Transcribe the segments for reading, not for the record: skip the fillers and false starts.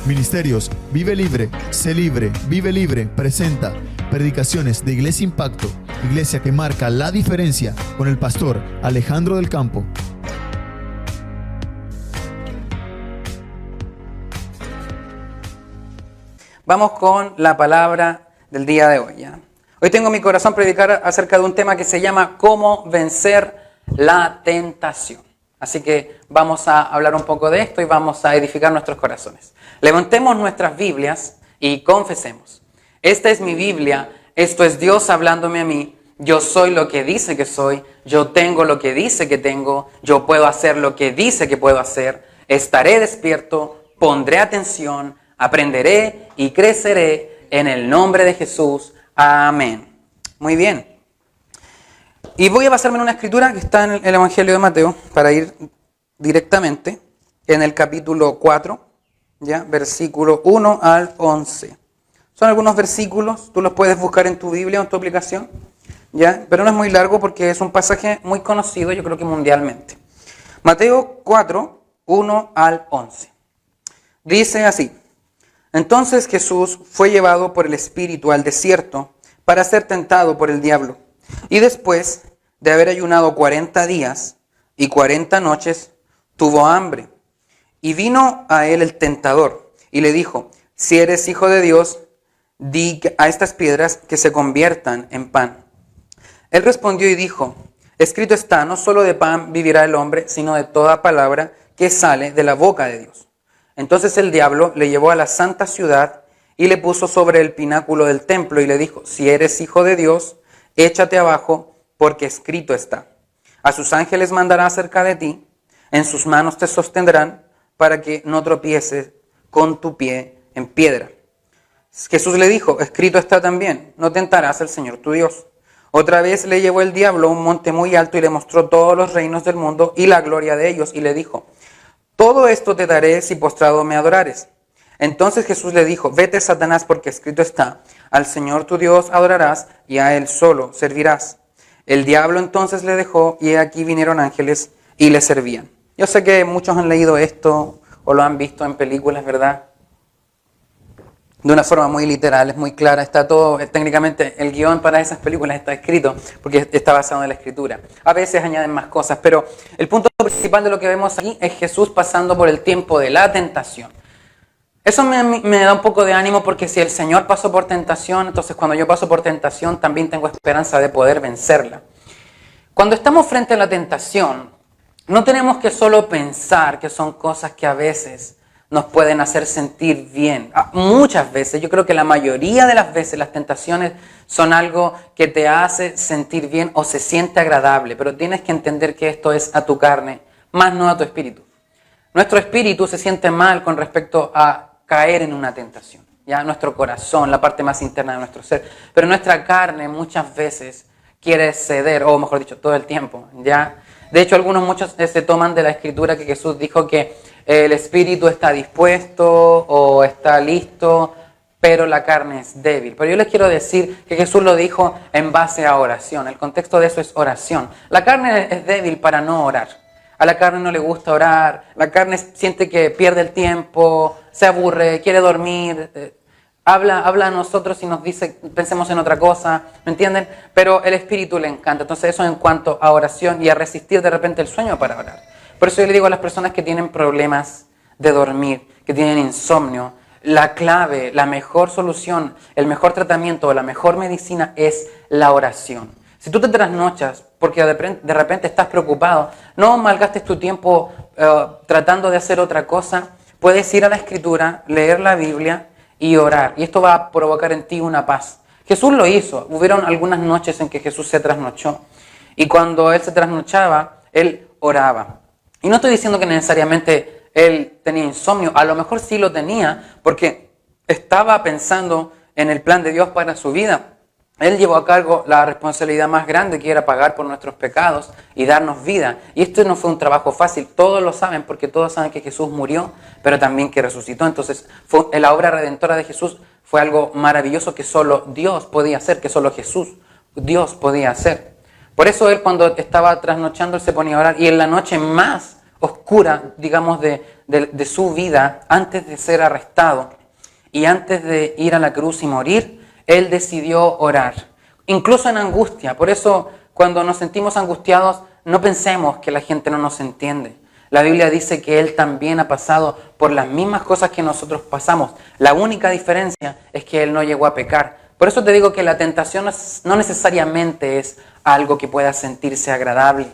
Ministerios Vive Libre, Sé Libre, Vive Libre presenta predicaciones de Iglesia Impacto, iglesia que marca la diferencia, con el pastor Alejandro del Campo. Vamos con la palabra del día de hoy. ¿Ya? Hoy tengo en mi corazón predicar acerca de un tema que se llama ¿Cómo vencer la tentación? Así que vamos a hablar un poco de esto y vamos a edificar nuestros corazones. Levantemos nuestras Biblias y confesemos. Esta es mi Biblia, esto es Dios hablándome a mí. Yo soy lo que dice que soy, yo tengo lo que dice que tengo, yo puedo hacer lo que dice que puedo hacer, estaré despierto, pondré atención, aprenderé y creceré en el nombre de Jesús. Amén. Muy bien. Y voy a basarme en una escritura que está en el Evangelio de Mateo para ir directamente en el capítulo 4, ¿ya? Versículo 1 al 11. Son algunos versículos, tú los puedes buscar en tu Biblia o en tu aplicación, ¿ya? Pero no es muy largo porque es un pasaje muy conocido, yo creo que mundialmente. Mateo 4, 1 al 11. Dice así: Entonces Jesús fue llevado por el Espíritu al desierto para ser tentado por el diablo. Y después de haber ayunado 40 días y 40 noches, tuvo hambre. Y vino a él el tentador y le dijo: Si eres hijo de Dios, di a estas piedras que se conviertan en pan. Él respondió y dijo: Escrito está, no solo de pan vivirá el hombre, sino de toda palabra que sale de la boca de Dios. Entonces el diablo le llevó a la santa ciudad y le puso sobre el pináculo del templo y le dijo: Si eres hijo de Dios, échate abajo, porque escrito está. A sus ángeles mandará acerca de ti, en sus manos te sostendrán, para que no tropieces con tu pie en piedra. Jesús le dijo: Escrito está también, no tentarás al Señor tu Dios. Otra vez le llevó el diablo a un monte muy alto y le mostró todos los reinos del mundo y la gloria de ellos, y le dijo: Todo esto te daré si postrado me adorares. Entonces Jesús le dijo: Vete, Satanás, porque escrito está: Al Señor tu Dios adorarás y a Él solo servirás. El diablo entonces le dejó y aquí vinieron ángeles y le servían. Yo sé que muchos han leído esto o lo han visto en películas, ¿verdad? De una forma muy literal, es muy clara, está todo, técnicamente el guión para esas películas está escrito porque está basado en la escritura. A veces añaden más cosas, pero el punto principal de lo que vemos aquí es Jesús pasando por el tiempo de la tentación. Eso me da un poco de ánimo porque si el Señor pasó por tentación, entonces cuando yo paso por tentación también tengo esperanza de poder vencerla. Cuando estamos frente a la tentación, no tenemos que solo pensar que son cosas que a veces nos pueden hacer sentir bien. Muchas veces, yo creo que la mayoría de las veces las tentaciones son algo que te hace sentir bien o se siente agradable, pero tienes que entender que esto es a tu carne, más no a tu espíritu. Nuestro espíritu se siente mal con respecto a caer en una tentación, ya nuestro corazón, la parte más interna de nuestro ser, pero nuestra carne muchas veces quiere ceder, o mejor dicho, todo el tiempo, ya. De hecho, muchos se toman de la escritura que Jesús dijo que el espíritu está dispuesto o está listo, pero la carne es débil. Pero yo les quiero decir que Jesús lo dijo en base a oración. El contexto de eso es oración. La carne es débil para no orar. A la carne no le gusta orar, la carne siente que pierde el tiempo, se aburre, quiere dormir, habla a nosotros y nos dice pensemos en otra cosa, ¿me entienden? Pero el espíritu le encanta. Entonces eso en cuanto a oración y a resistir de repente el sueño para orar. Por eso yo le digo a las personas que tienen problemas de dormir, que tienen insomnio, la clave, la mejor solución, el mejor tratamiento o la mejor medicina es la oración. Si tú te trasnochas porque de repente estás preocupado, no malgastes tu tiempo tratando de hacer otra cosa. Puedes ir a la Escritura, leer la Biblia y orar. Y esto va a provocar en ti una paz. Jesús lo hizo. Hubieron algunas noches en que Jesús se trasnochó. Y cuando Él se trasnochaba, Él oraba. Y no estoy diciendo que necesariamente Él tenía insomnio. A lo mejor sí lo tenía porque estaba pensando en el plan de Dios para su vida. Él llevó a cargo la responsabilidad más grande, que era pagar por nuestros pecados y darnos vida. Y esto no fue un trabajo fácil, todos lo saben porque todos saben que Jesús murió, pero también que resucitó. Entonces la obra redentora de Jesús fue algo maravilloso que solo Dios podía hacer, que solo Dios podía hacer. Por eso Él cuando estaba trasnochando, Él se ponía a orar y en la noche más oscura, digamos, de de su vida, antes de ser arrestado y antes de ir a la cruz y morir, Él decidió orar, incluso en angustia. Por eso, cuando nos sentimos angustiados, no pensemos que la gente no nos entiende. La Biblia dice que Él también ha pasado por las mismas cosas que nosotros pasamos. La única diferencia es que Él no llegó a pecar. Por eso te digo que la tentación no necesariamente es algo que pueda sentirse agradable.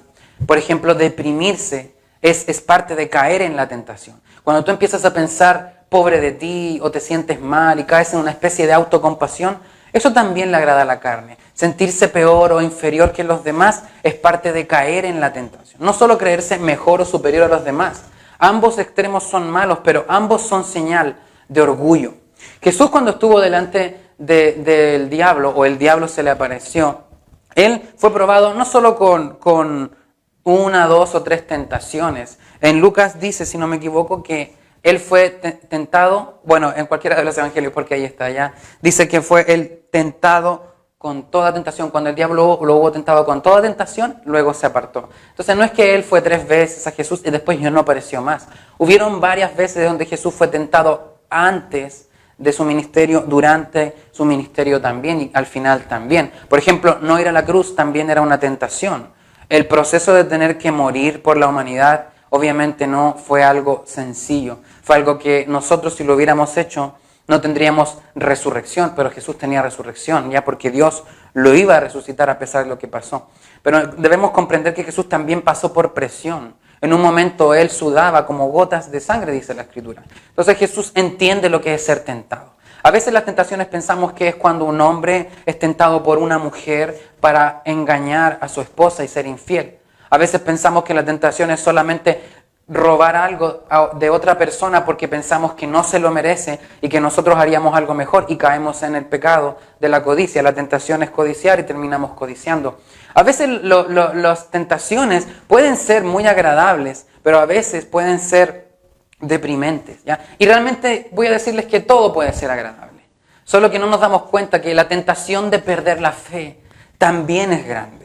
Por ejemplo, deprimirse es parte de caer en la tentación. Cuando tú empiezas a pensar, pobre de ti, o te sientes mal y caes en una especie de autocompasión, eso también le agrada a la carne. Sentirse peor o inferior que los demás es parte de caer en la tentación. No solo creerse mejor o superior a los demás. Ambos extremos son malos, pero ambos son señal de orgullo. Jesús, cuando estuvo delante del diablo, o el diablo se le apareció, Él fue probado no solo con 1, 2 o 3 tentaciones. En Lucas dice, si no me equivoco, que Él fue tentado, bueno, en cualquiera de los evangelios, porque ahí está ya, dice que fue Él tentado con toda tentación. Cuando el diablo lo hubo tentado con toda tentación, luego se apartó. Entonces no es que Él fue 3 veces a Jesús y después ya no apareció más. Hubieron varias veces donde Jesús fue tentado antes de su ministerio, durante su ministerio también y al final también. Por ejemplo, no ir a la cruz también era una tentación. El proceso de tener que morir por la humanidad obviamente no fue algo sencillo. Fue algo que nosotros, si lo hubiéramos hecho, no tendríamos resurrección, pero Jesús tenía resurrección, ya porque Dios lo iba a resucitar a pesar de lo que pasó. Pero debemos comprender que Jesús también pasó por presión. En un momento Él sudaba como gotas de sangre, dice la Escritura. Entonces Jesús entiende lo que es ser tentado. A veces las tentaciones pensamos que es cuando un hombre es tentado por una mujer para engañar a su esposa y ser infiel. A veces pensamos que la tentación es solamente robar algo de otra persona porque pensamos que no se lo merece y que nosotros haríamos algo mejor y caemos en el pecado de la codicia. La tentación es codiciar y terminamos codiciando. A veces las tentaciones pueden ser muy agradables, pero a veces pueden ser deprimentes, ¿ya? Y realmente voy a decirles que todo puede ser agradable. Solo que no nos damos cuenta que la tentación de perder la fe también es grande.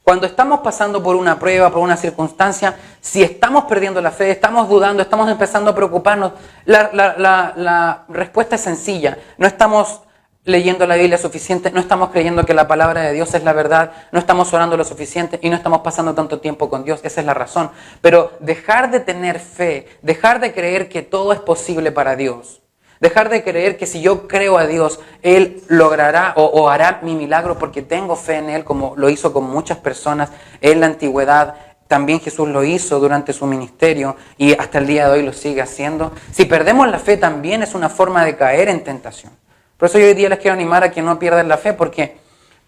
Cuando estamos pasando por una prueba, por una circunstancia, si estamos perdiendo la fe, estamos dudando, estamos empezando a preocuparnos, la respuesta es sencilla. No estamos leyendo la Biblia suficiente, no estamos creyendo que la palabra de Dios es la verdad, no estamos orando lo suficiente y no estamos pasando tanto tiempo con Dios. Esa es la razón. Pero dejar de tener fe, dejar de creer que todo es posible para Dios, dejar de creer que si yo creo a Dios, Él logrará o hará mi milagro porque tengo fe en Él, como lo hizo con muchas personas en la antigüedad. También Jesús lo hizo durante su ministerio y hasta el día de hoy lo sigue haciendo. Si perdemos la fe también es una forma de caer en tentación. Por eso yo hoy día les quiero animar a que no pierdan la fe, porque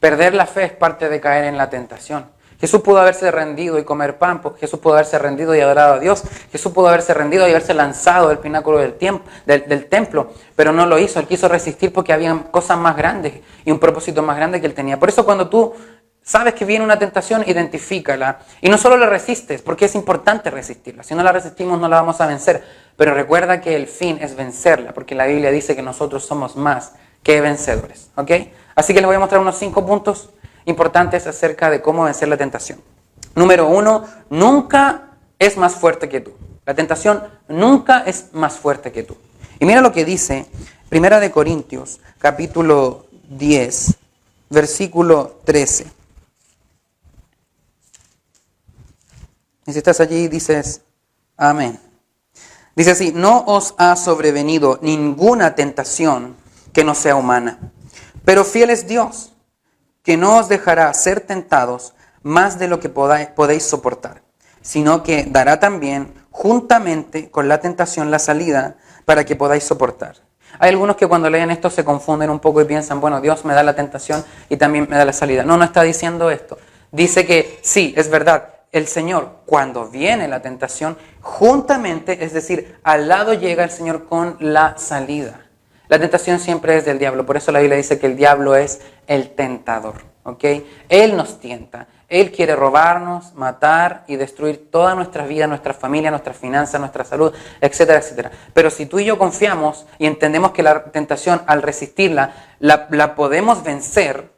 perder la fe es parte de caer en la tentación. Jesús pudo haberse rendido y comer pan, Jesús pudo haberse rendido y adorado a Dios, Jesús pudo haberse rendido y haberse lanzado del pináculo del templo, pero no lo hizo. Él quiso resistir porque había cosas más grandes y un propósito más grande que Él tenía. Por eso cuando tú sabes que viene una tentación, identifícala. Y no solo la resistes, porque es importante resistirla. Si no la resistimos, no la vamos a vencer. Pero recuerda que el fin es vencerla, porque la Biblia dice que nosotros somos más que vencedores. ¿Ok? Así que les voy a mostrar unos 5 puntos importantes acerca de cómo vencer la tentación. Número 1, nunca es más fuerte que tú. La tentación nunca es más fuerte que tú. Y mira lo que dice 1 Corintios, capítulo 10, versículo 13. Y si estás allí, dices, amén. Dice así, no os ha sobrevenido ninguna tentación que no sea humana, pero fiel es Dios, que no os dejará ser tentados más de lo que podéis soportar, sino que dará también juntamente con la tentación la salida para que podáis soportar. Hay algunos que cuando leen esto se confunden un poco y piensan, bueno, Dios me da la tentación y también me da la salida. No, no está diciendo esto. Dice que sí, es verdad. El Señor, cuando viene la tentación, juntamente, es decir, al lado llega el Señor con la salida. La tentación siempre es del diablo, por eso la Biblia dice que el diablo es el tentador, ¿ok? Él nos tienta, Él quiere robarnos, matar y destruir toda nuestra vida, nuestra familia, nuestras finanzas, nuestra salud, etcétera, etcétera. Pero si tú y yo confiamos y entendemos que la tentación, al resistirla, la podemos vencer,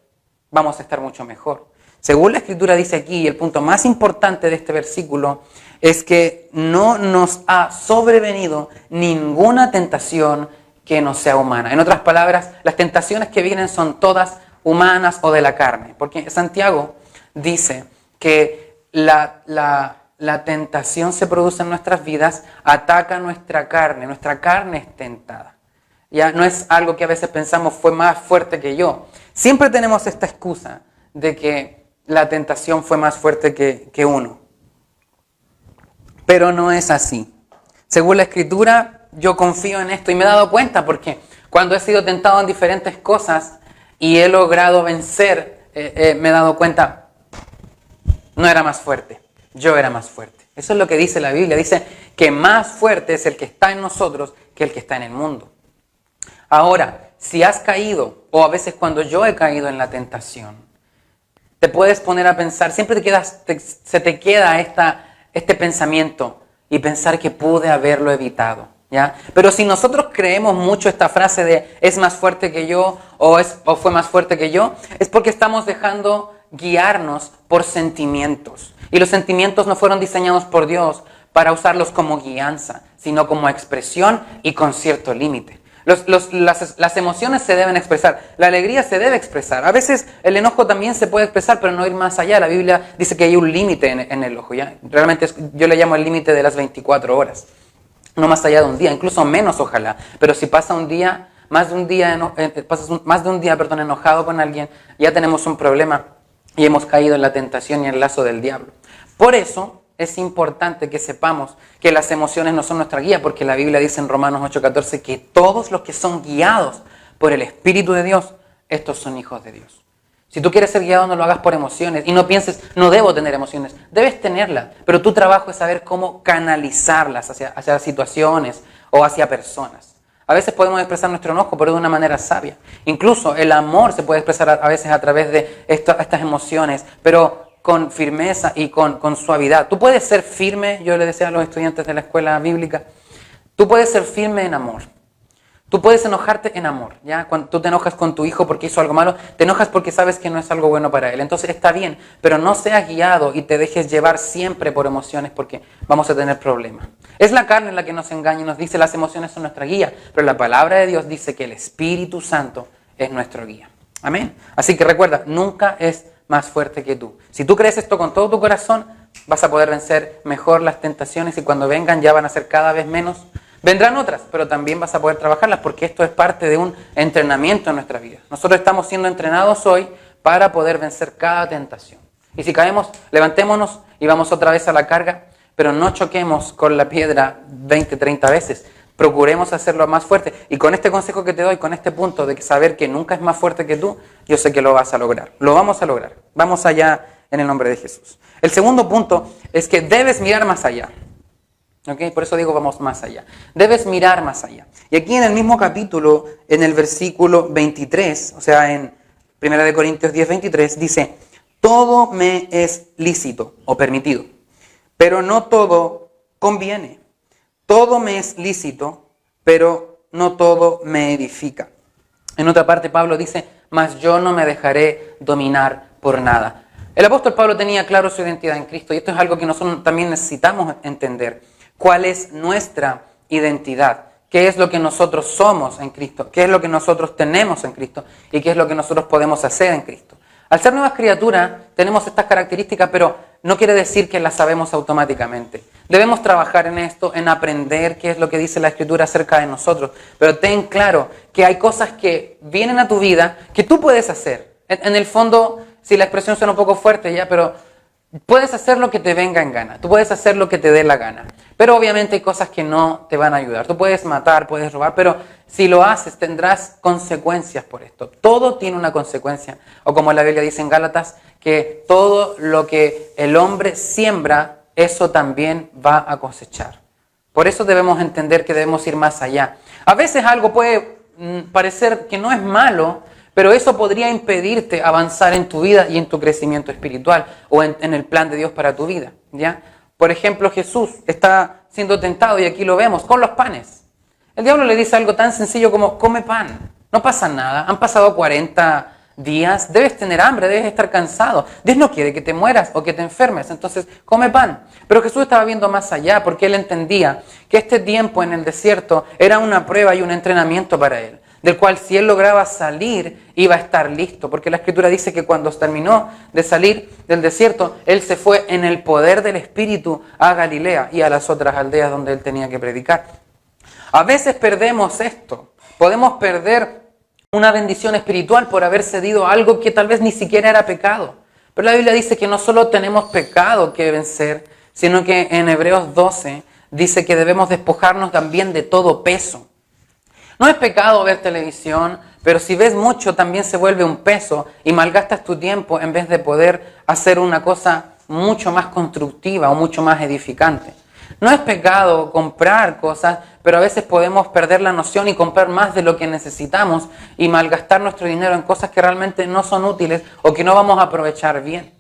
vamos a estar mucho mejor. Según la Escritura dice aquí, el punto más importante de este versículo es que no nos ha sobrevenido ninguna tentación que no sea humana. En otras palabras, las tentaciones que vienen son todas humanas o de la carne. Porque Santiago dice que la tentación se produce en nuestras vidas, ataca nuestra carne es tentada. Ya no es algo que a veces pensamos fue más fuerte que yo. Siempre tenemos esta excusa de que la tentación fue más fuerte que uno. Pero no es así. Según la Escritura, yo confío en esto y me he dado cuenta porque cuando he sido tentado en diferentes cosas y he logrado vencer, me he dado cuenta, no era más fuerte, yo era más fuerte. Eso es lo que dice la Biblia. Dice que más fuerte es el que está en nosotros que el que está en el mundo. Ahora, si has caído, o a veces cuando yo he caído en la tentación, te puedes poner a pensar, siempre se te queda este pensamiento y pensar que pude haberlo evitado, ¿ya? Pero si nosotros creemos mucho esta frase de es más fuerte que yo o fue más fuerte que yo, es porque estamos dejando guiarnos por sentimientos. Y los sentimientos no fueron diseñados por Dios para usarlos como guianza, sino como expresión y con cierto límite. Las emociones se deben expresar, la alegría se debe expresar. A veces el enojo también se puede expresar, pero no ir más allá. La Biblia dice que hay un límite en el ojo, ¿ya? Realmente yo le llamo el límite de las 24 horas. No más allá de un día, incluso menos ojalá. Pero si pasa un día, pasas más de un día enojado con alguien, ya tenemos un problema y hemos caído en la tentación y en el lazo del diablo. Por eso es importante que sepamos que las emociones no son nuestra guía, porque la Biblia dice en Romanos 8:14 que todos los que son guiados por el Espíritu de Dios, estos son hijos de Dios. Si tú quieres ser guiado, no lo hagas por emociones y no pienses, no debo tener emociones. Debes tenerlas, pero tu trabajo es saber cómo canalizarlas hacia situaciones o hacia personas. A veces podemos expresar nuestro enojo, pero de una manera sabia. Incluso el amor se puede expresar a veces a través de estas emociones, pero con firmeza y con suavidad. Tú puedes ser firme, yo le decía a los estudiantes de la escuela bíblica, tú puedes ser firme en amor. Tú puedes enojarte en amor, ¿ya? Cuando tú te enojas con tu hijo porque hizo algo malo, te enojas porque sabes que no es algo bueno para él. Entonces está bien, pero no seas guiado y te dejes llevar siempre por emociones porque vamos a tener problemas. Es la carne la que nos engaña y nos dice las emociones son nuestra guía, pero la palabra de Dios dice que el Espíritu Santo es nuestro guía. Amén. Así que recuerda, nunca es más fuerte que tú. Si tú crees esto con todo tu corazón, vas a poder vencer mejor las tentaciones y cuando vengan ya van a ser cada vez menos. Vendrán otras, pero también vas a poder trabajarlas porque esto es parte de un entrenamiento en nuestra vida. Nosotros estamos siendo entrenados hoy para poder vencer cada tentación. Y si caemos, levantémonos y vamos otra vez a la carga, pero no choquemos con la piedra 20, 30 veces. Procuremos hacerlo más fuerte. Y con este consejo que te doy, con este punto de saber que nunca es más fuerte que tú, yo sé que lo vas a lograr. Lo vamos a lograr. Vamos allá en el nombre de Jesús. El segundo punto es que debes mirar más allá. ¿Okay? Por eso digo vamos más allá. Debes mirar más allá. Y aquí en el mismo capítulo, en el versículo 23, o sea, en 1 Corintios 10, 23, dice, todo me es lícito o permitido, pero no todo conviene. Todo me es lícito, pero no todo me edifica. En otra parte Pablo dice, mas yo no me dejaré dominar por nada. El apóstol Pablo tenía claro su identidad en Cristo y esto es algo que nosotros también necesitamos entender. ¿Cuál es nuestra identidad? ¿Qué es lo que nosotros somos en Cristo? ¿Qué es lo que nosotros tenemos en Cristo? ¿Y qué es lo que nosotros podemos hacer en Cristo? Al ser nuevas criaturas tenemos estas características, pero no quiere decir que las sabemos automáticamente. Debemos trabajar en esto, en aprender qué es lo que dice la Escritura acerca de nosotros. Pero ten claro que hay cosas que vienen a tu vida que tú puedes hacer. En el fondo, si la expresión suena un poco fuerte ya, pero puedes hacer lo que te venga en gana. Tú puedes hacer lo que te dé la gana. Pero obviamente hay cosas que no te van a ayudar. Tú puedes matar, puedes robar, pero si lo haces tendrás consecuencias por esto. Todo tiene una consecuencia. O como la Biblia dice en Gálatas, que todo lo que el hombre siembra, eso también va a cosechar. Por eso debemos entender que debemos ir más allá. A veces algo puede parecer que no es malo, pero eso podría impedirte avanzar en tu vida y en tu crecimiento espiritual o en el plan de Dios para tu vida, ¿ya? Por ejemplo, Jesús está siendo tentado y aquí lo vemos con los panes. El diablo le dice algo tan sencillo como come pan, no pasa nada. Han pasado 40 días, debes tener hambre, debes estar cansado. Dios no quiere que te mueras o que te enfermes, entonces come pan. Pero Jesús estaba viendo más allá porque Él entendía que este tiempo en el desierto era una prueba y un entrenamiento para Él, del cual si Él lograba salir, iba a estar listo. Porque la Escritura dice que cuando terminó de salir del desierto, Él se fue en el poder del Espíritu a Galilea y a las otras aldeas donde Él tenía que predicar. A veces perdemos esto. Podemos perder una bendición espiritual por haber cedido a algo que tal vez ni siquiera era pecado. Pero la Biblia dice que no solo tenemos pecado que vencer, sino que en Hebreos 12 dice que debemos despojarnos también de todo peso. No es pecado ver televisión, pero si ves mucho también se vuelve un peso y malgastas tu tiempo en vez de poder hacer una cosa mucho más constructiva o mucho más edificante. No es pecado comprar cosas, pero a veces podemos perder la noción y comprar más de lo que necesitamos y malgastar nuestro dinero en cosas que realmente no son útiles o que no vamos a aprovechar bien.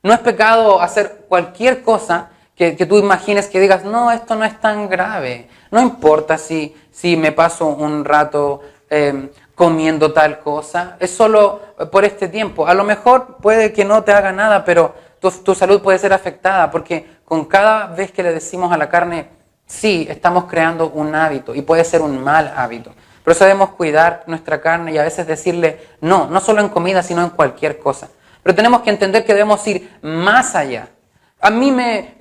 No es pecado hacer cualquier cosa que tú imagines que digas, no, esto no es tan grave. No importa si me paso un rato comiendo tal cosa. Es solo por este tiempo. A lo mejor puede que no te haga nada, pero tu salud puede ser afectada porque con cada vez que le decimos a la carne, sí, estamos creando un hábito y puede ser un mal hábito. Por eso debemos cuidar nuestra carne y a veces decirle no solo en comida, sino en cualquier cosa. Pero tenemos que entender que debemos ir más allá. A mí me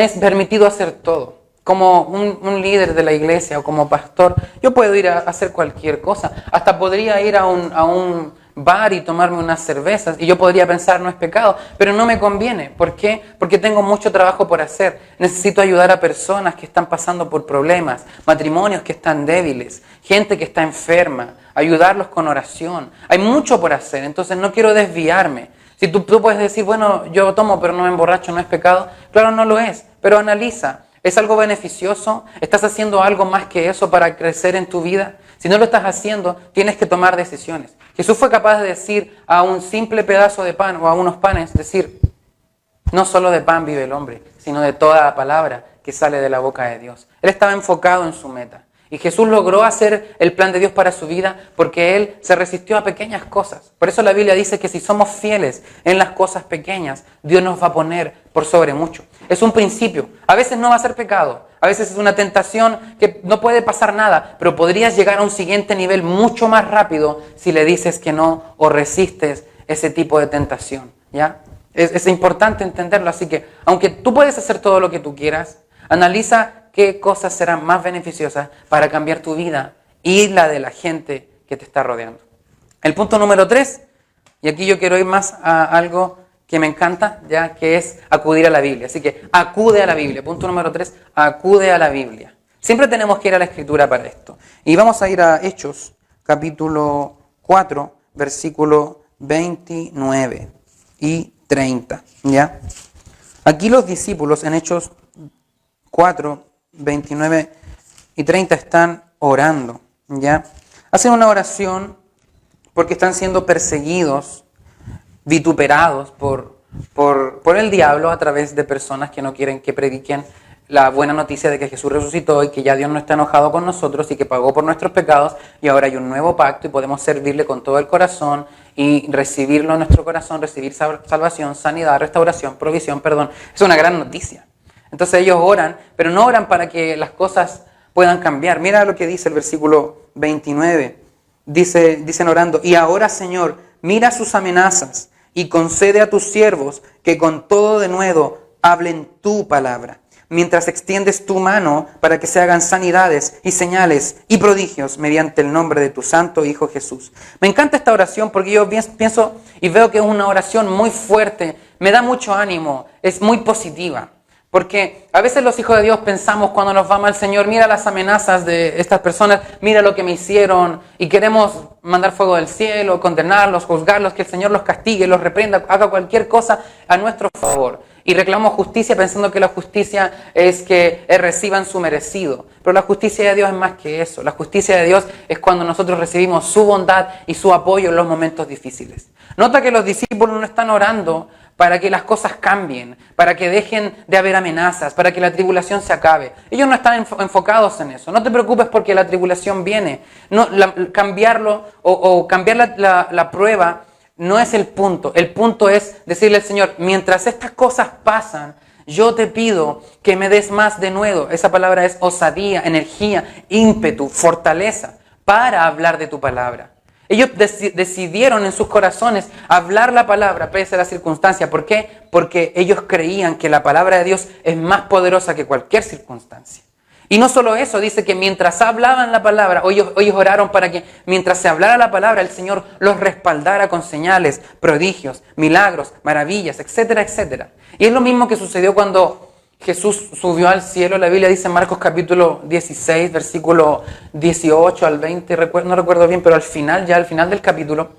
es permitido hacer todo. Como un líder de la iglesia o como pastor, yo puedo ir a hacer cualquier cosa. Hasta podría ir a un bar y tomarme unas cervezas y yo podría pensar no es pecado, pero no me conviene. ¿Por qué? Porque tengo mucho trabajo por hacer. Necesito ayudar a personas que están pasando por problemas, matrimonios que están débiles, gente que está enferma, ayudarlos con oración. Hay mucho por hacer, entonces no quiero desviarme. Si tú puedes decir, bueno, yo tomo pero no me emborracho, no es pecado. Claro, no lo es, pero analiza. ¿Es algo beneficioso? ¿Estás haciendo algo más que eso para crecer en tu vida? Si no lo estás haciendo, tienes que tomar decisiones. Jesús fue capaz de decir a un simple pedazo de pan o a unos panes, decir, no solo de pan vive el hombre, sino de toda la palabra que sale de la boca de Dios. Él estaba enfocado en su meta. Y Jesús logró hacer el plan de Dios para su vida porque Él se resistió a pequeñas cosas. Por eso la Biblia dice que si somos fieles en las cosas pequeñas, Dios nos va a poner por sobre mucho. Es un principio. A veces no va a ser pecado. A veces es una tentación que no puede pasar nada, pero podrías llegar a un siguiente nivel mucho más rápido si le dices que no o resistes ese tipo de tentación. ¿Ya? Es importante entenderlo. Así que, aunque tú puedes hacer todo lo que tú quieras, analiza qué cosas serán más beneficiosas para cambiar tu vida y la de la gente que te está rodeando. El punto número 3, y aquí yo quiero ir más a algo que me encanta, ya que es acudir a la Biblia. Así que acude a la Biblia. Punto número 3, acude a la Biblia. Siempre tenemos que ir a la Escritura para esto. Y vamos a ir a Hechos, capítulo 4, versículo 29 y 30. ¿Ya? Aquí los discípulos en Hechos 4, 29 y 30 están orando, ¿ya? Hacen una oración porque están siendo perseguidos, vituperados por el diablo a través de personas que no quieren que prediquen la buena noticia de que Jesús resucitó y que ya Dios no está enojado con nosotros y que pagó por nuestros pecados y ahora hay un nuevo pacto y podemos servirle con todo el corazón y recibirlo en nuestro corazón, recibir salvación, sanidad, restauración, provisión, perdón. Es una gran noticia. Entonces ellos oran, pero no oran para que las cosas puedan cambiar. Mira lo que dice el versículo 29. Dicen orando, y ahora Señor, mira sus amenazas y concede a tus siervos que con todo denuedo hablen tu palabra, mientras extiendes tu mano para que se hagan sanidades y señales y prodigios mediante el nombre de tu santo Hijo Jesús. Me encanta esta oración porque yo pienso y veo que es una oración muy fuerte, me da mucho ánimo, es muy positiva. Porque a veces los hijos de Dios pensamos cuando nos va mal, Señor, mira las amenazas de estas personas, mira lo que me hicieron y queremos mandar fuego del cielo, condenarlos, juzgarlos, que el Señor los castigue, los reprenda, haga cualquier cosa a nuestro favor. Y reclamamos justicia pensando que la justicia es que reciban su merecido. Pero la justicia de Dios es más que eso. La justicia de Dios es cuando nosotros recibimos su bondad y su apoyo en los momentos difíciles. Nota que los discípulos no están orando para que las cosas cambien, para que dejen de haber amenazas, para que la tribulación se acabe. Ellos no están enfocados en eso. No te preocupes porque la tribulación viene. No, cambiarlo o cambiar la prueba no es el punto. El punto es decirle al Señor, mientras estas cosas pasan, yo te pido que me des más de nuevo. Esa palabra es osadía, energía, ímpetu, fortaleza para hablar de tu palabra. Ellos decidieron en sus corazones hablar la palabra pese a la circunstancia. ¿Por qué? Porque ellos creían que la palabra de Dios es más poderosa que cualquier circunstancia. Y no solo eso, dice que mientras hablaban la palabra, ellos oraron para que mientras se hablara la palabra, el Señor los respaldara con señales, prodigios, milagros, maravillas, etcétera, etcétera. Y es lo mismo que sucedió cuando Jesús subió al cielo. La Biblia dice en Marcos capítulo 16, versículo 18 al 20, no recuerdo bien, pero al final del capítulo,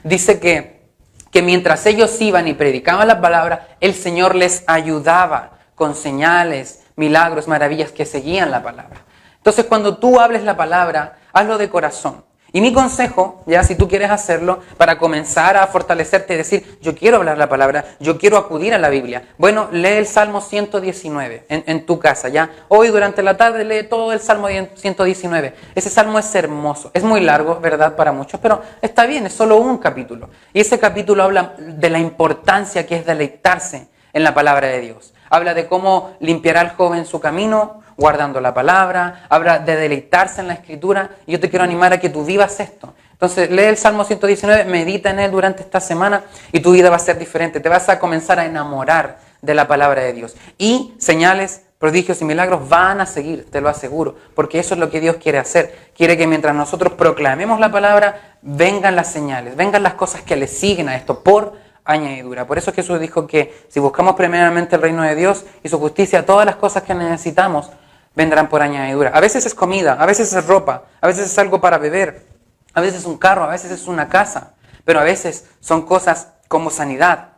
dice que mientras ellos iban y predicaban la palabra, el Señor les ayudaba con señales, milagros, maravillas que seguían la palabra. Entonces, cuando tú hables la palabra, hazlo de corazón. Y mi consejo, ya si tú quieres hacerlo, para comenzar a fortalecerte y decir, yo quiero hablar la palabra, yo quiero acudir a la Biblia. Bueno, lee el Salmo 119 en tu casa, ¿ya? Hoy durante la tarde lee todo el Salmo 119. Ese salmo es hermoso. Es muy largo, ¿verdad? Para muchos, pero está bien, es solo un capítulo. Y ese capítulo habla de la importancia que es deleitarse en la palabra de Dios. Habla de cómo limpiará al joven su camino, guardando la palabra, habla de deleitarse en la Escritura, y yo te quiero animar a que tú vivas esto. Entonces, lee el Salmo 119, medita en él durante esta semana, y tu vida va a ser diferente. Te vas a comenzar a enamorar de la palabra de Dios. Y señales, prodigios y milagros van a seguir, te lo aseguro, porque eso es lo que Dios quiere hacer. Quiere que mientras nosotros proclamemos la palabra, vengan las señales, vengan las cosas que le siguen a esto, por añadidura. Por eso Jesús dijo que si buscamos primeramente el reino de Dios y su justicia, todas las cosas que necesitamos vendrán por añadidura. A veces es comida, a veces es ropa, a veces es algo para beber, a veces es un carro, a veces es una casa, pero a veces son cosas como sanidad,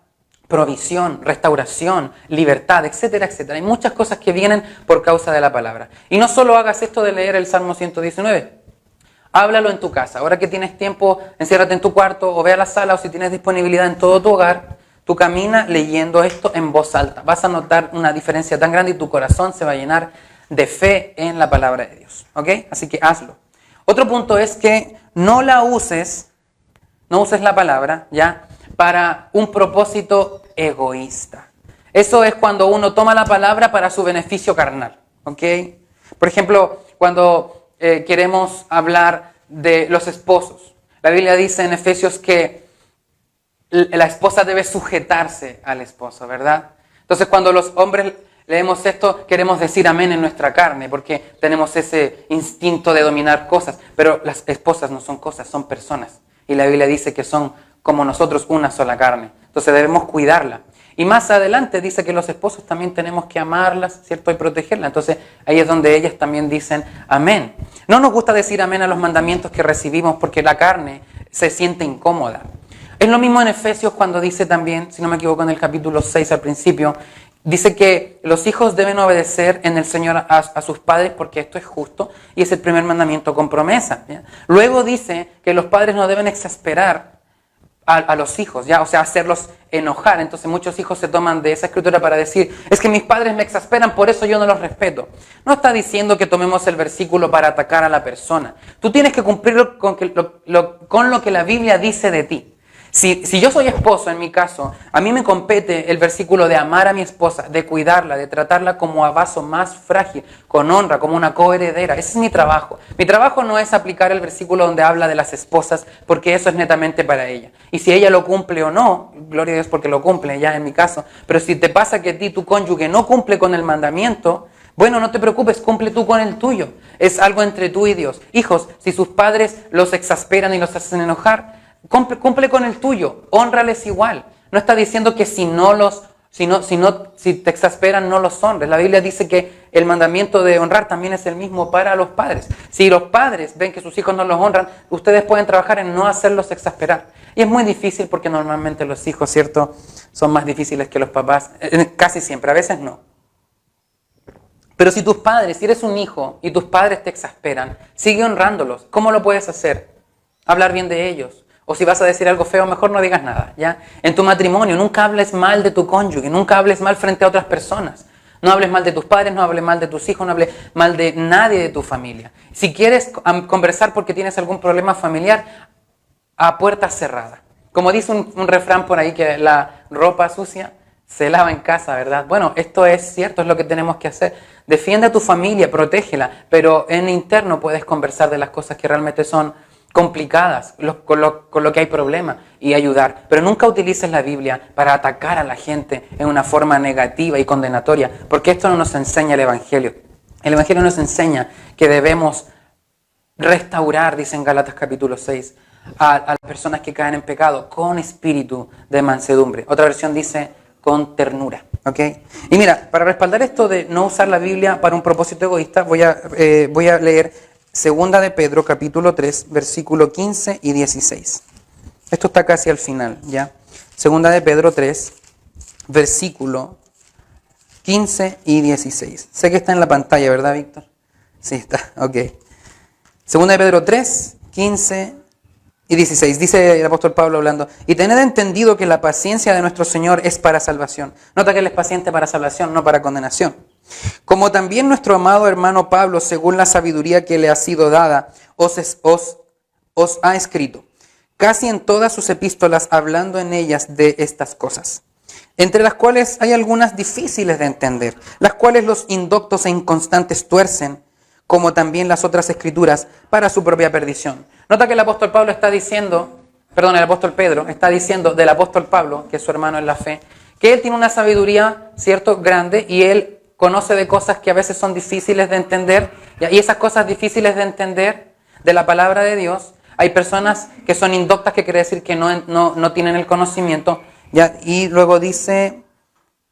provisión, restauración, libertad, etcétera, etcétera. Hay muchas cosas que vienen por causa de la palabra. Y no solo hagas esto de leer el Salmo 119, háblalo en tu casa. Ahora que tienes tiempo, enciérrate en tu cuarto o ve a la sala, o si tienes disponibilidad en todo tu hogar, tú camina leyendo esto en voz alta. Vas a notar una diferencia tan grande y tu corazón se va a llenar de fe en la palabra de Dios. ¿Ok? Así que hazlo. Otro punto es que no uses la palabra, ¿ya?, para un propósito egoísta. Eso es cuando uno toma la palabra para su beneficio carnal. ¿Ok? Por ejemplo, cuando queremos hablar de los esposos. La Biblia dice en Efesios que la esposa debe sujetarse al esposo, ¿verdad? Entonces, cuando los hombres leemos esto, queremos decir amén en nuestra carne, porque tenemos ese instinto de dominar cosas. Pero las esposas no son cosas, son personas. Y la Biblia dice que son como nosotros una sola carne. Entonces debemos cuidarla. Y más adelante dice que los esposos también tenemos que amarlas, ¿cierto? Y protegerlas. Entonces ahí es donde ellas también dicen amén. No nos gusta decir amén a los mandamientos que recibimos porque la carne se siente incómoda. Es lo mismo en Efesios cuando dice también, si no me equivoco en el capítulo 6 al principio, dice que los hijos deben obedecer en el Señor a sus padres porque esto es justo y es el primer mandamiento con promesa, ¿ya? Luego dice que los padres no deben exasperar a los hijos, ¿ya? O sea, hacerlos enojar. Entonces muchos hijos se toman de esa escritura para decir, es que mis padres me exasperan, por eso yo no los respeto. No está diciendo que tomemos el versículo para atacar a la persona. Tú tienes que cumplir con lo que la Biblia dice de ti. Si yo soy esposo, en mi caso, a mí me compete el versículo de amar a mi esposa, de cuidarla, de tratarla como a vaso más frágil, con honra, como una coheredera. Ese es mi trabajo. Mi trabajo no es aplicar el versículo donde habla de las esposas, porque eso es netamente para ella. Y si ella lo cumple o no, gloria a Dios porque lo cumple, ya en mi caso. Pero si te pasa que a ti, tu cónyuge, no cumple con el mandamiento, bueno, no te preocupes, cumple tú con el tuyo. Es algo entre tú y Dios. Hijos, si sus padres los exasperan y los hacen enojar, cumple con el tuyo, hónrales igual. No está diciendo que si te exasperan no los honres. La Biblia dice que el mandamiento de honrar también es el mismo para los padres. Si los padres ven que sus hijos no los honran, ustedes pueden trabajar en no hacerlos exasperar. Y es muy difícil porque normalmente los hijos, ¿cierto?, son más difíciles que los papás, casi siempre, a veces no. Pero si eres un hijo y tus padres te exasperan, sigue honrándolos. ¿Cómo lo puedes hacer? Hablar bien de ellos. O si vas a decir algo feo, mejor no digas nada, ¿ya? En tu matrimonio, nunca hables mal de tu cónyuge, nunca hables mal frente a otras personas. No hables mal de tus padres, no hables mal de tus hijos, no hables mal de nadie de tu familia. Si quieres conversar porque tienes algún problema familiar, a puerta cerrada. Como dice un refrán por ahí, que la ropa sucia se lava en casa, ¿verdad? Bueno, esto es cierto, es lo que tenemos que hacer. Defiende a tu familia, protégela, pero en interno puedes conversar de las cosas que realmente son complicadas, con lo que hay problema, y ayudar. Pero nunca utilices la Biblia para atacar a la gente en una forma negativa y condenatoria, porque esto no nos enseña el Evangelio. El Evangelio nos enseña que debemos restaurar, dice en Gálatas capítulo 6, a las personas que caen en pecado con espíritu de mansedumbre. Otra versión dice con ternura. ¿Ok? Y mira, para respaldar esto de no usar la Biblia para un propósito egoísta, voy a leer Segunda de Pedro capítulo 3, versículo 15 y 16. Esto está casi al final, ¿ya? Segunda de Pedro 3, versículo 15 y 16. Sé que está en la pantalla, ¿verdad, Víctor? Sí, está, ok. Segunda de Pedro 3, 15 y 16. Dice el apóstol Pablo hablando: y tened entendido que la paciencia de nuestro Señor es para salvación. Nota que Él es paciente para salvación, no para condenación. Como también nuestro amado hermano Pablo, según la sabiduría que le ha sido dada, os ha escrito, casi en todas sus epístolas, hablando en ellas de estas cosas, entre las cuales hay algunas difíciles de entender, las cuales los indoctos e inconstantes tuercen, como también las otras escrituras, para su propia perdición. Nota que el apóstol Pedro está diciendo del apóstol Pablo, que es su hermano en la fe, que él tiene una sabiduría, ¿cierto?, grande, y él conoce de cosas que a veces son difíciles de entender, y esas cosas difíciles de entender de la palabra de Dios, hay personas que son indoctas, que quiere decir que no tienen el conocimiento, ¿ya? Y luego dice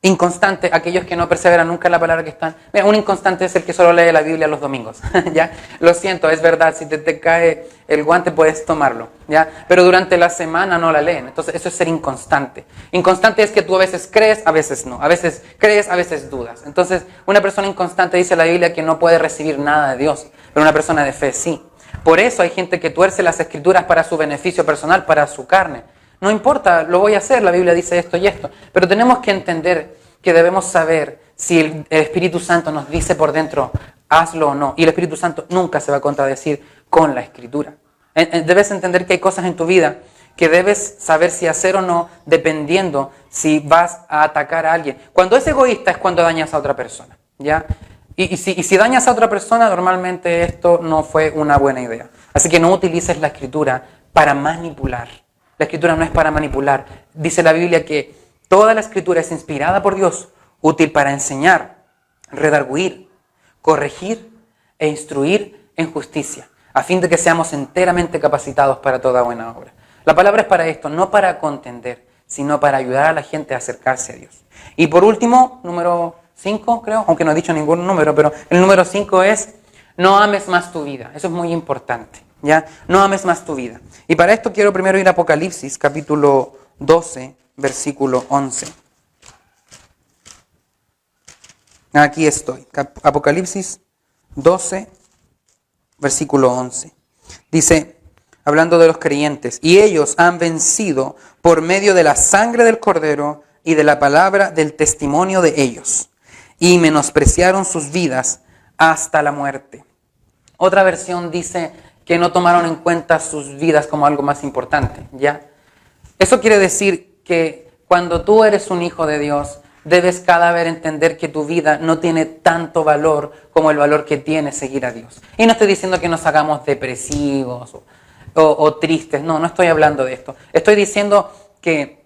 inconstante, aquellos que no perseveran nunca en la palabra que están. Mira, un inconstante es el que solo lee la Biblia los domingos, ¿ya? Lo siento, es verdad, si te cae el guante puedes tomarlo, ¿ya? Pero durante la semana no la leen, entonces eso es ser inconstante. Inconstante es que tú a veces crees, a veces no, a veces crees, a veces dudas. Entonces, una persona inconstante, dice la Biblia, que no puede recibir nada de Dios, pero una persona de fe sí. Por eso hay gente que tuerce las escrituras para su beneficio personal, para su carne. No importa, lo voy a hacer, la Biblia dice esto y esto, pero tenemos que entender que debemos saber si el Espíritu Santo nos dice por dentro, hazlo o no, y el Espíritu Santo nunca se va a contradecir con la Escritura. Debes entender que hay cosas en tu vida que debes saber si hacer o no, dependiendo si vas a atacar a alguien. Cuando es egoísta es cuando dañas a otra persona, ¿ya? Y si dañas a otra persona, normalmente esto no fue una buena idea. Así que no utilices la Escritura para manipular. La Escritura no es para manipular. Dice la Biblia que toda la Escritura es inspirada por Dios, útil para enseñar, redarguir, corregir e instruir en justicia, a fin de que seamos enteramente capacitados para toda buena obra. La palabra es para esto, no para contender, sino para ayudar a la gente a acercarse a Dios. Y por último, número 5, creo, aunque no he dicho ningún número, pero el número 5 es: no ames más tu vida. Eso es muy importante, ¿ya? No ames más tu vida. Y para esto quiero primero ir a Apocalipsis, capítulo 12, versículo 11. Aquí estoy. Apocalipsis 12, versículo 11. Dice, hablando de los creyentes: y ellos han vencido por medio de la sangre del Cordero y de la palabra del testimonio de ellos, y menospreciaron sus vidas hasta la muerte. Otra versión dice que no tomaron en cuenta sus vidas como algo más importante, ¿ya? Eso quiere decir que cuando tú eres un hijo de Dios, debes cada vez entender que tu vida no tiene tanto valor como el valor que tiene seguir a Dios. Y no estoy diciendo que nos hagamos depresivos o tristes, no estoy hablando de esto. Estoy diciendo que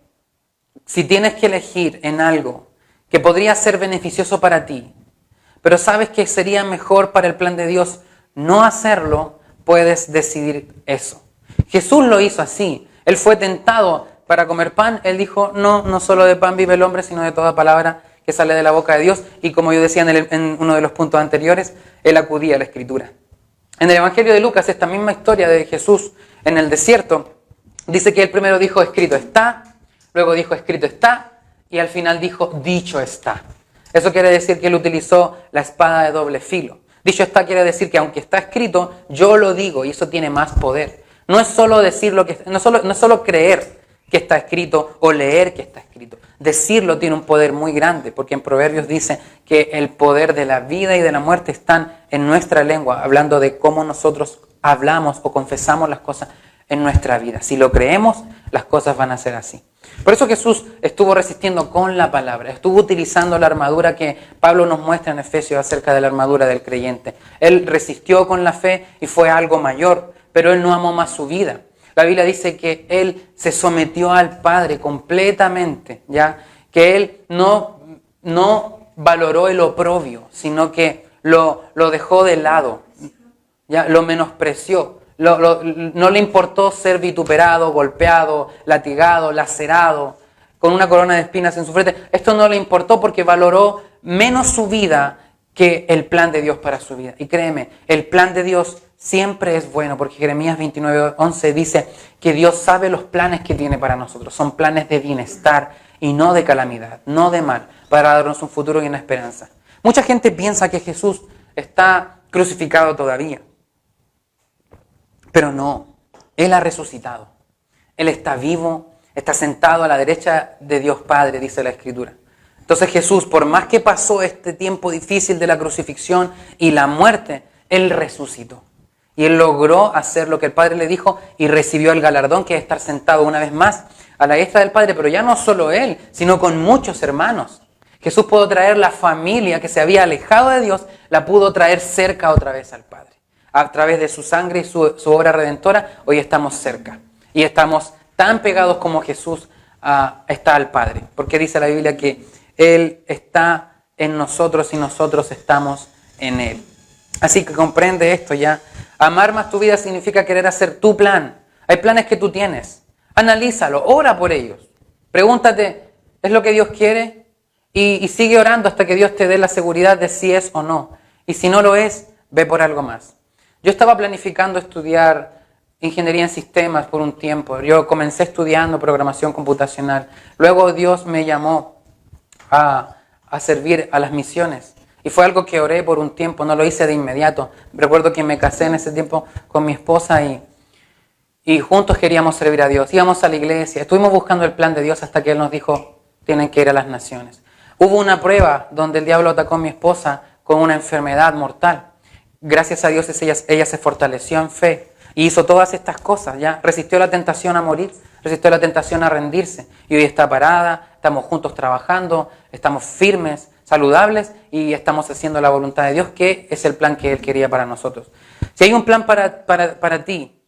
si tienes que elegir en algo que podría ser beneficioso para ti, pero sabes que sería mejor para el plan de Dios no hacerlo, puedes decidir eso. Jesús lo hizo así. Él fue tentado para comer pan. Él dijo, no solo de pan vive el hombre, sino de toda palabra que sale de la boca de Dios. Y como yo decía en uno de los puntos anteriores, él acudía a la Escritura. En el Evangelio de Lucas, esta misma historia de Jesús en el desierto, dice que él primero dijo, escrito está, luego dijo, escrito está, y al final dijo, dicho está. Eso quiere decir que él utilizó la espada de doble filo. Dicho está quiere decir que aunque está escrito, yo lo digo, y eso tiene más poder. No es solo decir no es solo creer que está escrito o leer que está escrito. Decirlo tiene un poder muy grande, porque en Proverbios dice que el poder de la vida y de la muerte están en nuestra lengua, hablando de cómo nosotros hablamos o confesamos las cosas en nuestra vida. Si lo creemos, las cosas van a ser así. Por eso Jesús estuvo resistiendo con la palabra, estuvo utilizando la armadura que Pablo nos muestra en Efesios acerca de la armadura del creyente. Él resistió con la fe y fue algo mayor, pero él no amó más su vida. La Biblia dice que él se sometió al Padre completamente, ¿ya? Que él no valoró el oprobio, sino que lo dejó de lado, ¿ya? Lo menospreció. No le importó ser vituperado, golpeado, latigado, lacerado, con una corona de espinas en su frente. Esto no le importó porque valoró menos su vida que el plan de Dios para su vida. Y créeme, el plan de Dios siempre es bueno, porque Jeremías 29:11 dice que Dios sabe los planes que tiene para nosotros. Son planes de bienestar y no de calamidad, no de mal, para darnos un futuro y una esperanza. Mucha gente piensa que Jesús está crucificado todavía. Pero no, Él ha resucitado. Él está vivo, está sentado a la derecha de Dios Padre, dice la Escritura. Entonces Jesús, por más que pasó este tiempo difícil de la crucifixión y la muerte, Él resucitó. Y Él logró hacer lo que el Padre le dijo y recibió el galardón, que es estar sentado una vez más a la diestra del Padre. Pero ya no solo Él, sino con muchos hermanos. Jesús pudo traer la familia que se había alejado de Dios, la pudo traer cerca otra vez al Padre. A través de su sangre y su obra redentora, hoy estamos cerca. Y estamos tan pegados como Jesús está al Padre. Porque dice la Biblia que Él está en nosotros y nosotros estamos en Él. Así que comprende esto ya. Amar más tu vida significa querer hacer tu plan. Hay planes que tú tienes. Analízalo, ora por ellos. Pregúntate, ¿es lo que Dios quiere? Y sigue orando hasta que Dios te dé la seguridad de si es o no. Y si no lo es, ve por algo más. Yo estaba planificando estudiar ingeniería en sistemas por un tiempo. Yo comencé estudiando programación computacional. Luego Dios me llamó a servir a las misiones. Y fue algo que oré por un tiempo, no lo hice de inmediato. Recuerdo que me casé en ese tiempo con mi esposa y juntos queríamos servir a Dios. Íbamos a la iglesia, estuvimos buscando el plan de Dios hasta que Él nos dijo, tienen que ir a las naciones. Hubo una prueba donde el diablo atacó a mi esposa con una enfermedad mortal. Gracias a Dios ella se fortaleció en fe y hizo todas estas cosas, ¿ya? Resistió la tentación a morir, resistió la tentación a rendirse. Y hoy está parada, estamos juntos trabajando, estamos firmes, saludables y estamos haciendo la voluntad de Dios, que es el plan que Él quería para nosotros. Si hay un plan para ti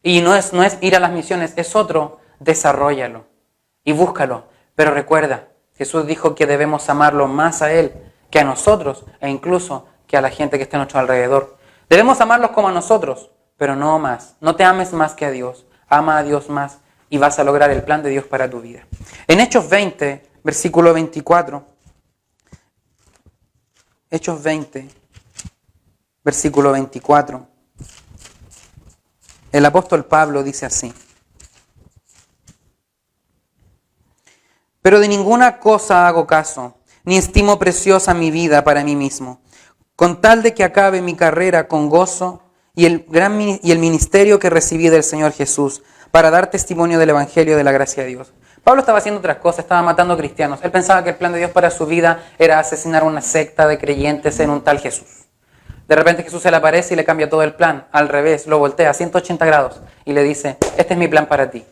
y no es ir a las misiones, es otro, desarróllalo y búscalo. Pero recuerda, Jesús dijo que debemos amarlo más a Él que a nosotros e incluso que a la gente que está a nuestro alrededor. Debemos amarlos como a nosotros, pero no más. No te ames más que a Dios. Ama a Dios más y vas a lograr el plan de Dios para tu vida. En Hechos 20, versículo 24. Hechos 20, versículo 24. El apóstol Pablo dice así. Pero de ninguna cosa hago caso, ni estimo preciosa mi vida para mí mismo, con tal de que acabe mi carrera con gozo y el ministerio que recibí del Señor Jesús, para dar testimonio del Evangelio de la gracia de Dios. Pablo estaba haciendo otras cosas, estaba matando cristianos. Él pensaba que el plan de Dios para su vida era asesinar una secta de creyentes en un tal Jesús. De repente Jesús se le aparece y le cambia todo el plan, al revés, lo voltea a 180 grados y le dice, este es mi plan para ti.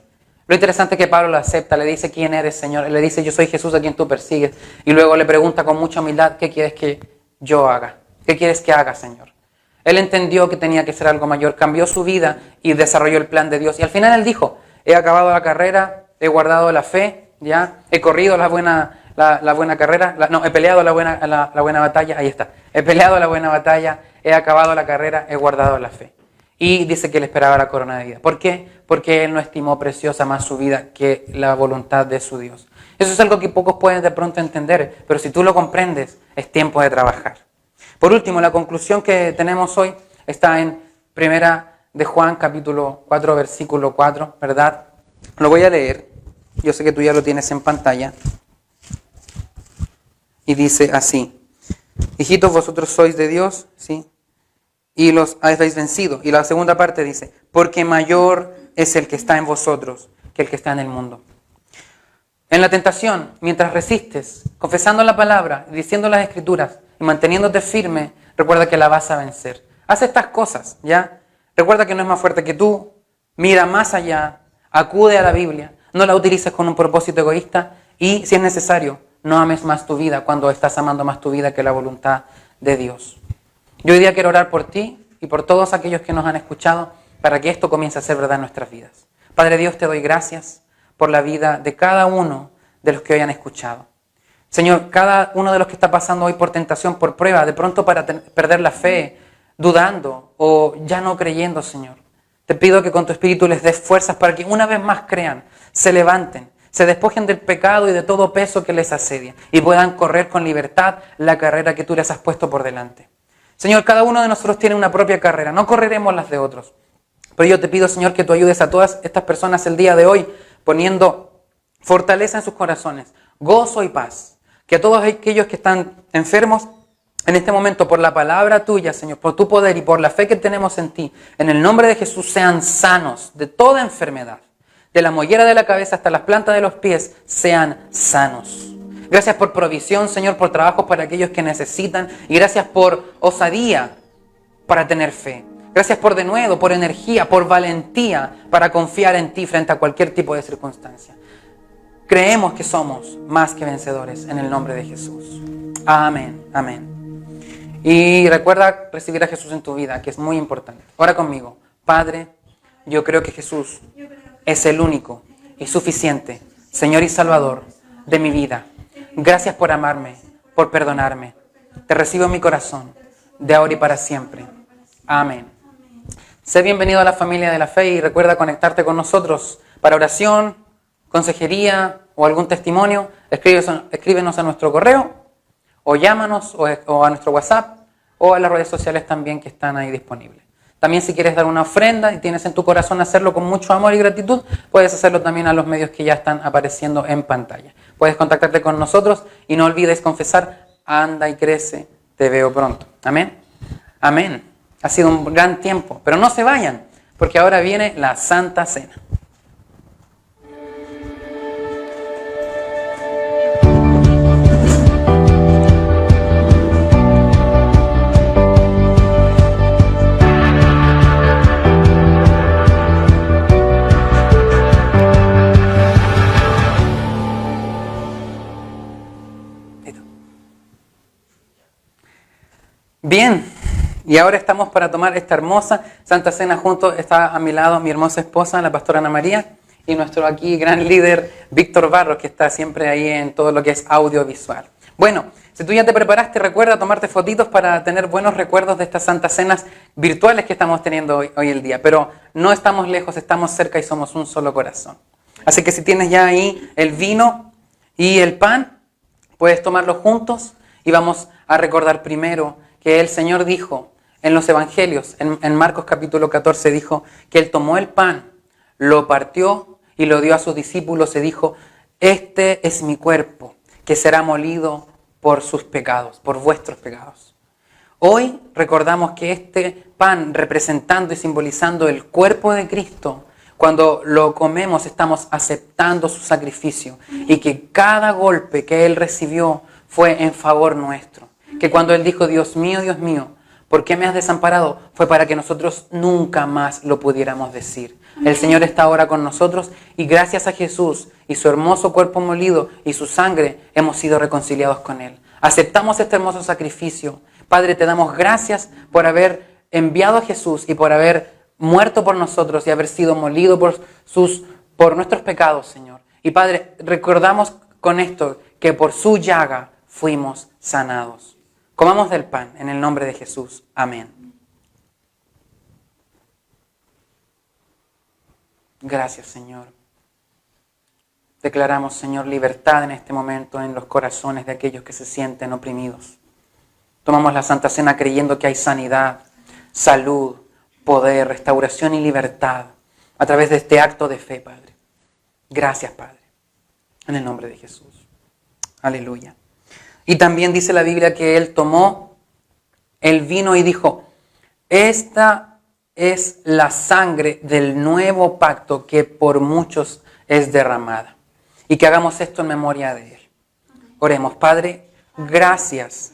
Lo interesante es que Pablo lo acepta, le dice, ¿quién eres, Señor? Él le dice, yo soy Jesús a quien tú persigues. Y luego le pregunta con mucha humildad, ¿qué quieres que yo haga? ¿Qué quieres que haga, Señor? Él entendió que tenía que ser algo mayor, cambió su vida y desarrolló el plan de Dios. Y al final él dijo, he acabado la carrera, he guardado la fe, ya, he corrido la buena carrera, he peleado la buena batalla, ahí está. He peleado la buena batalla, he acabado la carrera, he guardado la fe. Y dice que él esperaba la corona de vida. ¿Por qué? Porque él no estimó preciosa más su vida que la voluntad de su Dios. Eso es algo que pocos pueden de pronto entender, pero si tú lo comprendes, es tiempo de trabajar. Por último, la conclusión que tenemos hoy está en 1 de Juan, capítulo 4, versículo 4, ¿verdad? Lo voy a leer. Yo sé que tú ya lo tienes en pantalla. Y dice así. Hijitos, vosotros sois de Dios, ¿sí? Y los habéis vencido. Y la segunda parte dice, porque mayor es el que está en vosotros que el que está en el mundo. En la tentación, mientras resistes, confesando la palabra, diciendo las escrituras y manteniéndote firme, recuerda que la vas a vencer. Haz estas cosas, ¿ya? Recuerda que no es más fuerte que tú, Mira más allá, acude a la Biblia, no la utilices con un propósito egoísta y, si es necesario, no ames más tu vida cuando estás amando más tu vida que la voluntad de Dios. Yo hoy día quiero orar por ti y por todos aquellos que nos han escuchado para que esto comience a ser verdad en nuestras vidas. Padre Dios, te doy gracias por la vida de cada uno de los que hoy han escuchado. Señor, cada uno de los que está pasando hoy por tentación, por prueba, de pronto para perder la fe, dudando o ya no creyendo, Señor. Te pido que con tu Espíritu les des fuerzas para que una vez más crean, se levanten, se despojen del pecado y de todo peso que les asedia y puedan correr con libertad la carrera que tú les has puesto por delante. Señor, cada uno de nosotros tiene una propia carrera, no correremos las de otros. Pero yo te pido, Señor, que tú ayudes a todas estas personas el día de hoy, poniendo fortaleza en sus corazones, gozo y paz. Que a todos aquellos que están enfermos en este momento, por la palabra tuya, Señor, por tu poder y por la fe que tenemos en ti, en el nombre de Jesús, sean sanos de toda enfermedad. De la mollera de la cabeza hasta las plantas de los pies, sean sanos. Gracias por provisión, Señor, por trabajos para aquellos que necesitan. Y gracias por osadía para tener fe. Gracias por denuedo, por energía, por valentía para confiar en ti frente a cualquier tipo de circunstancia. Creemos que somos más que vencedores en el nombre de Jesús. Amén, amén. Y recuerda recibir a Jesús en tu vida, que es muy importante. Ora conmigo. Padre, yo creo que Jesús es el único y suficiente Señor y Salvador de mi vida. Gracias por amarme, por perdonarme. Te recibo en mi corazón, de ahora y para siempre. Amén. Sé bienvenido a la familia de la fe y recuerda conectarte con nosotros para oración, consejería o algún testimonio. Escríbenos a nuestro correo o llámanos o a nuestro WhatsApp o a las redes sociales también que están ahí disponibles. También si quieres dar una ofrenda y tienes en tu corazón hacerlo con mucho amor y gratitud, puedes hacerlo también a los medios que ya están apareciendo en pantalla. Puedes contactarte con nosotros y no olvides confesar, anda y crece, te veo pronto. Amén. Amén. Ha sido un gran tiempo, pero no se vayan, porque ahora viene la Santa Cena. Bien, y ahora estamos para tomar esta hermosa Santa Cena juntos. Está a mi lado mi hermosa esposa, la pastora Ana María, y nuestro aquí gran líder, Víctor Barros, que está siempre ahí en todo lo que es audiovisual. Bueno, si tú ya te preparaste, recuerda tomarte fotitos para tener buenos recuerdos de estas Santas Cenas virtuales que estamos teniendo hoy el día. Pero no estamos lejos, estamos cerca y somos un solo corazón. Así que si tienes ya ahí el vino y el pan, puedes tomarlos juntos y vamos a recordar primero que el Señor dijo en los Evangelios, en Marcos capítulo 14, dijo que Él tomó el pan, lo partió y lo dio a sus discípulos y dijo, este es mi cuerpo que será molido por sus pecados, por vuestros pecados. Hoy recordamos que este pan, representando y simbolizando el cuerpo de Cristo, cuando lo comemos estamos aceptando su sacrificio y que cada golpe que Él recibió fue en favor nuestro. Que cuando Él dijo, Dios mío, ¿por qué me has desamparado? Fue para que nosotros nunca más lo pudiéramos decir. El Señor está ahora con nosotros y gracias a Jesús y su hermoso cuerpo molido y su sangre hemos sido reconciliados con Él. Aceptamos este hermoso sacrificio. Padre, te damos gracias por haber enviado a Jesús y por haber muerto por nosotros y haber sido molido por nuestros pecados, Señor. Y Padre, recordamos con esto que por su llaga fuimos sanados. Comamos del pan en el nombre de Jesús. Amén. Gracias, Señor. Declaramos, Señor, libertad en este momento en los corazones de aquellos que se sienten oprimidos. Tomamos la Santa Cena creyendo que hay sanidad, salud, poder, restauración y libertad a través de este acto de fe, Padre. Gracias, Padre. En el nombre de Jesús. Aleluya. Y también dice la Biblia que Él tomó el vino y dijo, esta es la sangre del nuevo pacto que por muchos es derramada. Y que hagamos esto en memoria de Él. Oremos, Padre, gracias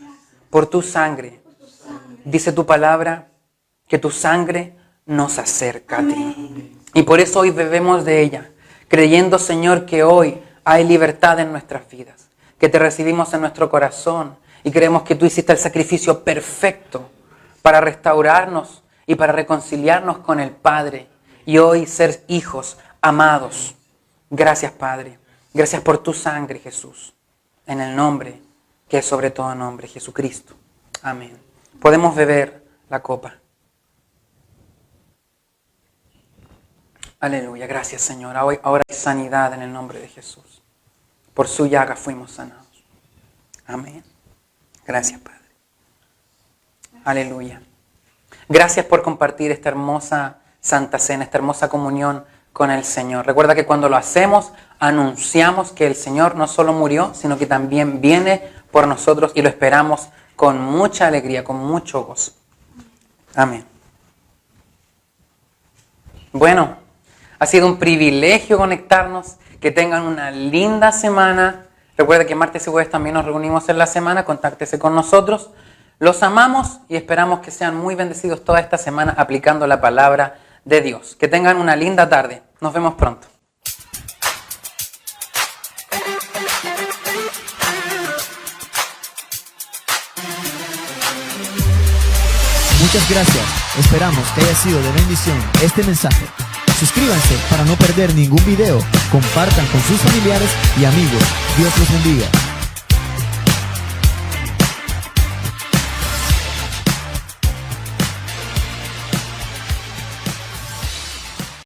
por tu sangre. Dice tu palabra que tu sangre nos acerca a ti. Y por eso hoy bebemos de ella, creyendo, Señor, que hoy hay libertad en nuestras vidas, que te recibimos en nuestro corazón y creemos que tú hiciste el sacrificio perfecto para restaurarnos y para reconciliarnos con el Padre y hoy ser hijos amados. Gracias, Padre. Gracias por tu sangre, Jesús, en el nombre que es sobre todo nombre, Jesucristo. Amén. Podemos beber la copa. Aleluya. Gracias, Señor. Ahora hay sanidad en el nombre de Jesús. Por su llaga fuimos sanados. Amén. Gracias, Padre. Aleluya. Gracias por compartir esta hermosa Santa Cena, esta hermosa comunión con el Señor. Recuerda que cuando lo hacemos, anunciamos que el Señor no solo murió, sino que también viene por nosotros y lo esperamos con mucha alegría, con mucho gozo. Amén. Bueno, ha sido un privilegio conectarnos. Que tengan una linda semana. Recuerda que martes y jueves también nos reunimos en la semana. Contáctese con nosotros. Los amamos y esperamos que sean muy bendecidos toda esta semana aplicando la palabra de Dios. Que tengan una linda tarde. Nos vemos pronto. Muchas gracias. Esperamos que haya sido de bendición este mensaje. Suscríbanse para no perder ningún video. Compartan con sus familiares y amigos. Dios los bendiga.